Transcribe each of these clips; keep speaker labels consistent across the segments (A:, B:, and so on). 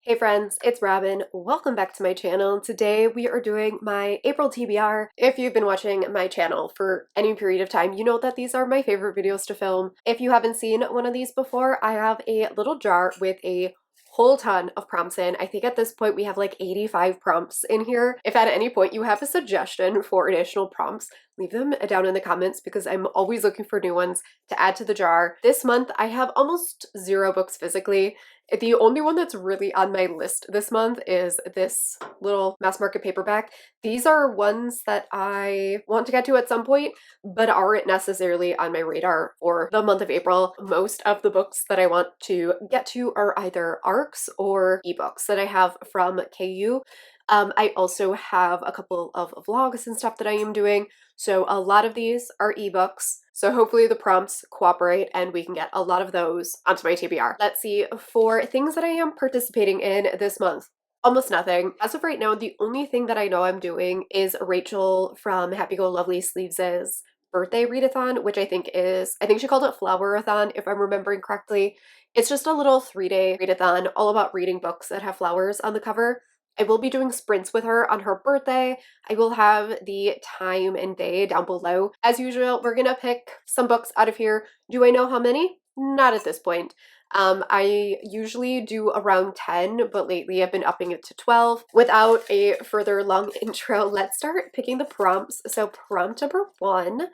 A: Hey friends, it's Robin. Welcome back to my channel. Today we are doing my April TBR. If you've been watching my channel for any period of time, you know that these are my favorite videos to film. If you haven't seen one of these before, I have a little jar with a whole ton of prompts in. I think at this point we have like 85 prompts in here. If at any point you have a suggestion for additional prompts, leave them down in the comments because I'm always looking for new ones to add to the jar. This month I have almost 0 books physically. The only one that's really on my list this month is this little mass market paperback. These are ones that I want to get to at some point, but aren't necessarily on my radar for the month of April. Most of the books that I want to get to are either ARCs or ebooks that I have from KU. I also have a couple of vlogs and stuff that I am doing, so a lot of these are ebooks. So hopefully the prompts cooperate and we can get a lot of those onto my TBR. Let's see, for things that I am participating in this month, almost nothing. As of right now, the only thing that I know I'm doing is Rachel from Happy Go Lovely Sleeves' birthday readathon, which I think she called it Flowerathon, if I'm remembering correctly. It's just a little 3-day readathon all about reading books that have flowers on the cover. I will be doing sprints with her on her birthday. I will have the time and day down below. As usual, we're gonna pick some books out of here. Do I know how many? Not at this point. I usually do around 10, but lately I've been upping it to 12. Without a further long intro, let's start picking the prompts. So prompt number 1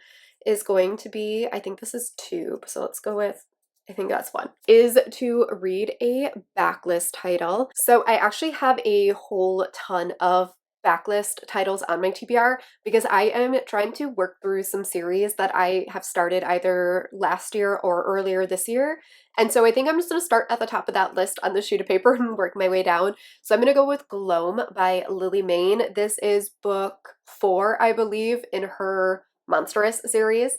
A: is going to be, I think this is tube, so let's go with, I think that's 1, is to read a backlist title. So I actually have a whole ton of backlist titles on my TBR because I am trying to work through some series that I have started either last year or earlier this year. And so I think I'm just going to start at the top of that list on the sheet of paper and work my way down. So I'm going to go with Gloam by Lily Mayne. This is book 4, I believe, in her Monstrous series.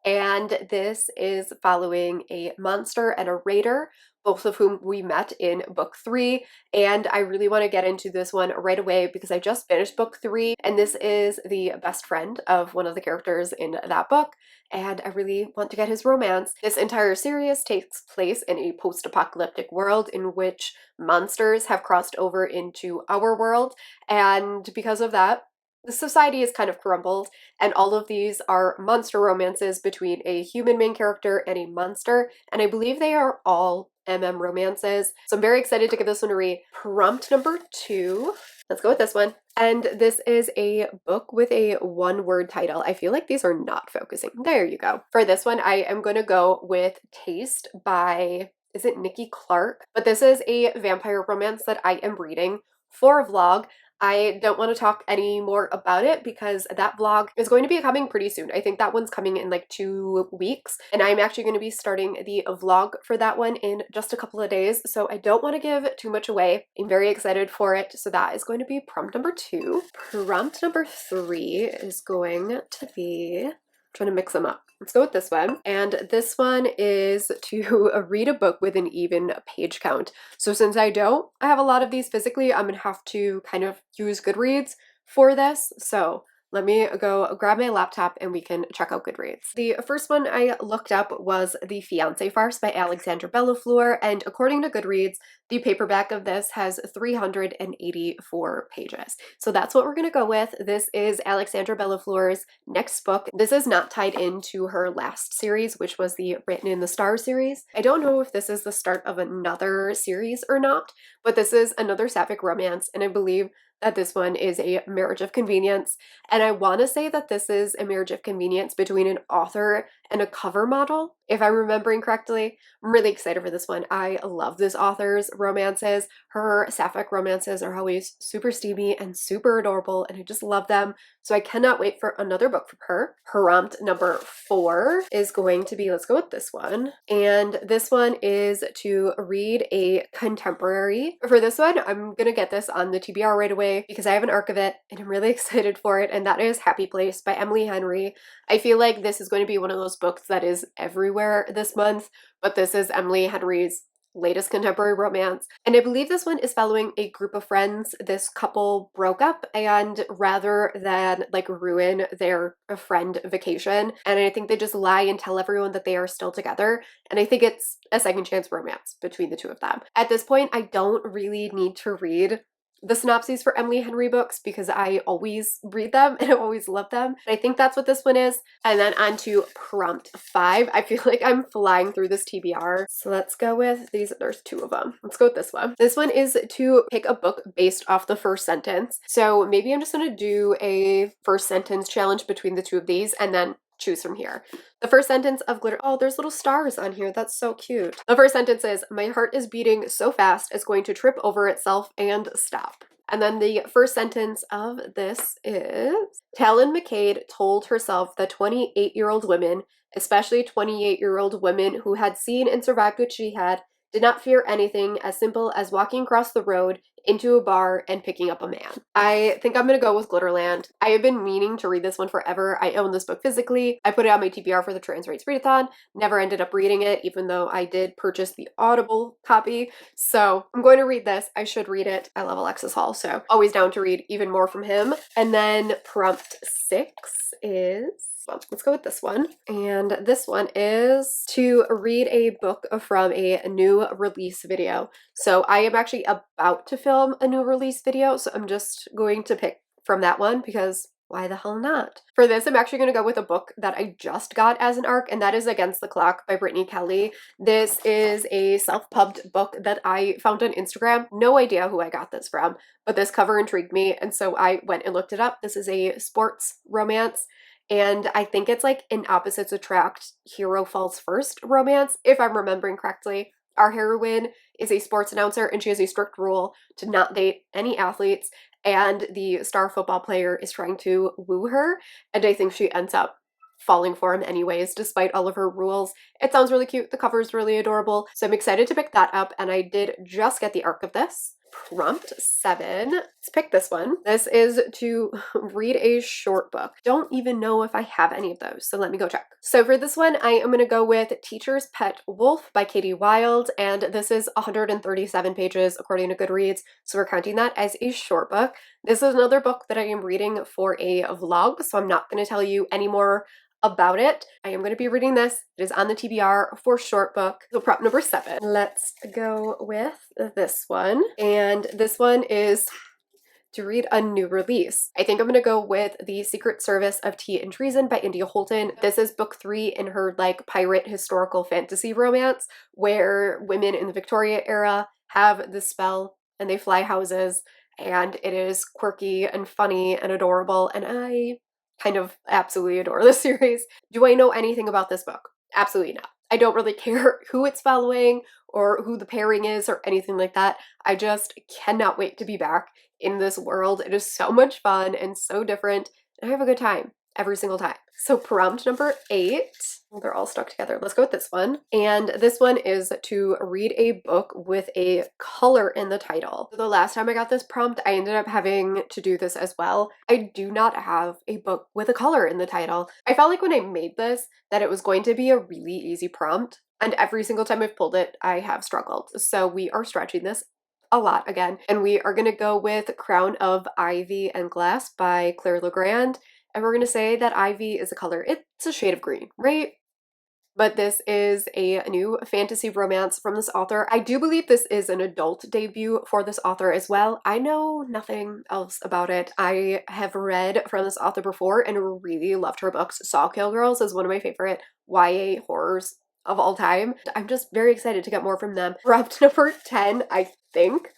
A: And this is following a monster and a raider, both of whom we met in book 3. And I really want to get into this one right away because I just finished book 3, and this is the best friend of one of the characters in that book, and I really want to get his romance. This entire series takes place in a post-apocalyptic world in which monsters have crossed over into our world, and because of that, the society is kind of crumbled, and all of these are monster romances between a human main character and a monster, and I believe they are all romances. So I'm very excited to give this one a read. Prompt number 2. Let's go with this one. And this is a book with a 1-word title. I feel like these are not focusing. There you go. For this one, I am going to go with Taste by, is it Nikki Clark? But this is a vampire romance that I am reading for a vlog. I don't want to talk any more about it because that vlog is going to be coming pretty soon. I think that one's coming in like 2 weeks, and I'm actually going to be starting the vlog for that one in just a couple of days, so I don't want to give too much away. I'm very excited for it, so that is going to be prompt number 2. Prompt number 3 is going to be, trying to mix them up. Let's go with this one. And this one is to read a book with an even page count. So since I have a lot of these physically, I'm gonna have to kind of use Goodreads for this. So let me go grab my laptop and we can check out Goodreads. The first one I looked up was The Fiancé Farce by Alexandra Bellafleur, and according to Goodreads, the paperback of this has 384 pages. So that's what we're going to go with. This is Alexandra Bellafleur's next book. This is not tied into her last series, which was the Written in the Stars series. I don't know if this is the start of another series or not, but this is another sapphic romance, and I believe that this one is a marriage of convenience. And I want to say that this is a marriage of convenience between an author and a cover model, if I'm remembering correctly. I'm really excited for this one. I love this author's romances. Her sapphic romances are always super steamy and super adorable, and I just love them. So I cannot wait for another book from her. Prompt number 4 is going to be, let's go with this one. And this one is to read a contemporary. For this one, I'm going to get this on the TBR right away because I have an arc of it and I'm really excited for it, and that is Happy Place by Emily Henry. I feel like this is going to be one of those books that is everywhere this month, but this is Emily Henry's latest contemporary romance. And I believe this one is following a group of friends. This couple broke up, and rather than like ruin their friend vacation, and I think they just lie and tell everyone that they are still together. And I think it's a second chance romance between the two of them. At this point, I don't really need to read the synopses for Emily Henry books because I always read them and I always love them. But I think that's what this one is. And then on to prompt 5. I feel like I'm flying through this TBR. So let's go with these. There's 2 of them. Let's go with this one. This one is to pick a book based off the first sentence. So maybe I'm just going to do a first sentence challenge between the 2 of these and then choose from here. The first sentence of Glitter. Oh, there's little stars on here. That's so cute. The first sentence is, my heart is beating so fast it's going to trip over itself and stop. And then the first sentence of this is, Talon McCade told herself that 28-year-old women, especially 28-year-old women who had seen and survived what she had, did not fear anything as simple as walking across the road into a bar and picking up a man. I think I'm gonna go with Glitterland. I have been meaning to read this one forever. I own this book physically. I put it on my TBR for the Trans Rights Readathon. Never ended up reading it, even though I did purchase the Audible copy. So I'm going to read this. I should read it. I love Alexis Hall, so always down to read even more from him. And then prompt 6 is, well, let's go with this one. And this one is to read a book from a new release video. So I am actually about to film a new release video, so I'm just going to pick from that one because why the hell not? For this, I'm actually going to go with a book that I just got as an ARC, and that is Against the Clock by Brittany Kelly. This is a self-pubbed book that I found on Instagram. No idea who I got this from, but this cover intrigued me, and so I went and looked it up. This is a sports romance. And I think it's like an opposites attract, hero falls first romance, if I'm remembering correctly. Our heroine is a sports announcer and she has a strict rule to not date any athletes, and the star football player is trying to woo her, and I think she ends up falling for him anyways, despite all of her rules. It sounds really cute. The cover is really adorable. So I'm excited to pick that up, and I did just get the ARC of this. Prompt 7. Let's pick this one. This is to read a short book. Don't even know if I have any of those, so let me go check. So for this one, I am going to go with Teacher's Pet Wolf by Katie Wilde, and this is 137 pages according to Goodreads, so we're counting that as a short book. This is another book that I am reading for a vlog, so I'm not going to tell you any more about it. I am going to be reading this. It is on the TBR for short book. So prop number 7. Let's go with this one. And this one is to read a new release. I think I'm going to go with The Secret Service of Tea and Treason by India Holton. This is book 3 in her like pirate historical fantasy romance where women in the Victoria era have this spell and they fly houses, and it is quirky and funny and adorable, and I kind of absolutely adore this series. Do I know anything about this book? Absolutely not. I don't really care who it's following or who the pairing is or anything like that. I just cannot wait to be back in this world. It is so much fun and so different, and I have a good time every single time. So prompt number 8. Well, they're all stuck together. Let's go with this one. And this one is to read a book with a color in the title. The last time I got this prompt, I ended up having to do this as well. I do not have a book with a color in the title. I felt like when I made this that it was going to be a really easy prompt, and every single time I've pulled it, I have struggled. So we are stretching this a lot again, and we are going to go with Crown of Ivy and Glass by Claire Legrand. And we're going to say that ivy is a color. It's a shade of green, right? But this is a new fantasy romance from this author. I do believe this is an adult debut for this author as well. I know nothing else about it. I have read from this author before and really loved her books. Sawkill Girls is one of my favorite YA horrors of all time. I'm just very excited to get more from them. Prompt number 10, I think,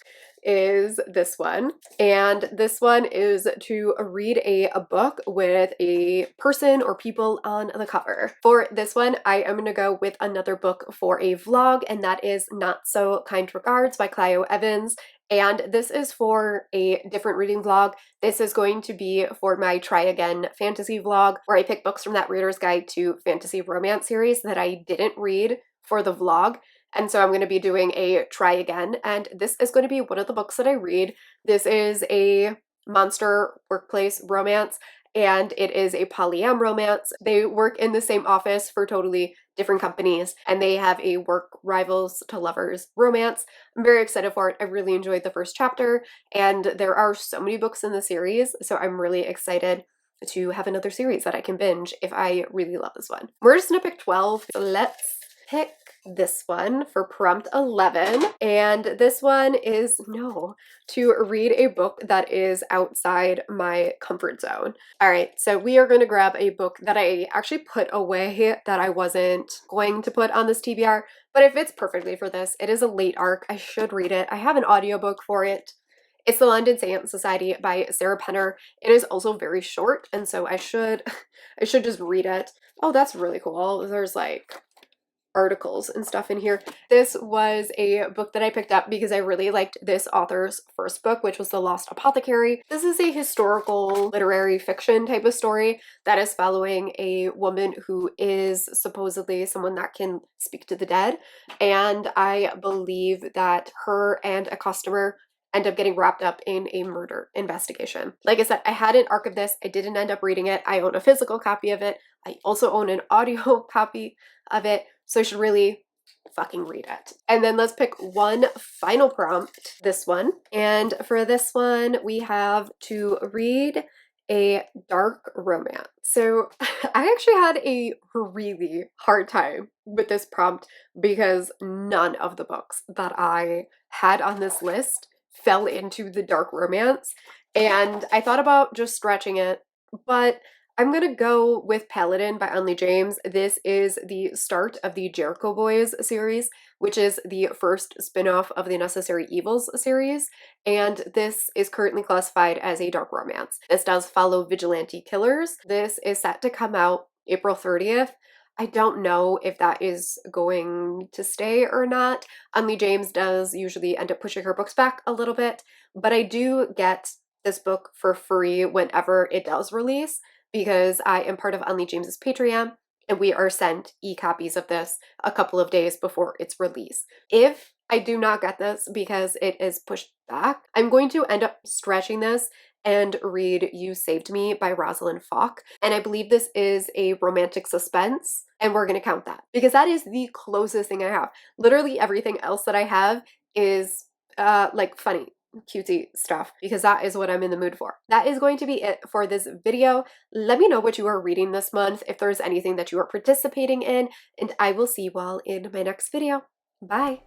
A: is this one. And this one is to read a book with a person or people on the cover. For this one, I am going to go with another book for a vlog, and that is Not So Kind Regards by Clio Evans. And this is for a different reading vlog. This is going to be for my Try Again fantasy vlog, where I pick books from that Reader's Guide to Fantasy Romance series that I didn't read for the vlog. And so I'm going to be doing a Try Again, and this is going to be one of the books that I read. This is a monster workplace romance, and it is a polyam romance. They work in the same office for totally different companies, and they have a work rivals to lovers romance. I'm very excited for it. I really enjoyed the first chapter, and there are so many books in the series, so I'm really excited to have another series that I can binge if I really love this one. We're just gonna pick 12, so let's pick this one for prompt 11, and this one is to read a book that is outside my comfort zone. All right, so we are going to grab a book that I actually put away that I wasn't going to put on this TBR, but it fits perfectly for this. It is a late arc. I should read it. I have an audiobook for it. It's The London Seance Society by Sarah Penner. It is also very short, and so I should just read it. Oh, that's really cool. There's like articles and stuff in here. This was a book that I picked up because I really liked this author's first book, which was The Lost Apothecary. This is a historical literary fiction type of story that is following a woman who is supposedly someone that can speak to the dead, and I believe that her and a customer end up getting wrapped up in a murder investigation. Like I said, I had an arc of this. I didn't end up reading it. I own a physical copy of it. I also own an audio copy of it. So I should really fucking read it. And then let's pick one final prompt, this one. And for this one, we have to read a dark romance. So I actually had a really hard time with this prompt because none of the books that I had on this list fell into the dark romance. And I thought about just stretching it, but I'm gonna go with Paladin by Onley James. This is the start of the Jericho Boys series, which is the first spin-off of the Necessary Evils series, and this is currently classified as a dark romance. This does follow vigilante killers. This is set to come out April 30th. I don't know if that is going to stay or not. Onley James does usually end up pushing her books back a little bit, but I do get this book for free whenever it does release, because I am part of Onley James's Patreon, and we are sent e-copies of this a couple of days before its release. If I do not get this because it is pushed back, I'm going to end up stretching this and read You Saved Me by Rosalind Falk. And I believe this is a romantic suspense, and we're going to count that because that is the closest thing I have. Literally everything else that I have is like funny, cutesy stuff, because that is what I'm in the mood for. That is going to be it for this video. Let me know what you are reading this month, if there's anything that you are participating in, and I will see you all in my next video. Bye!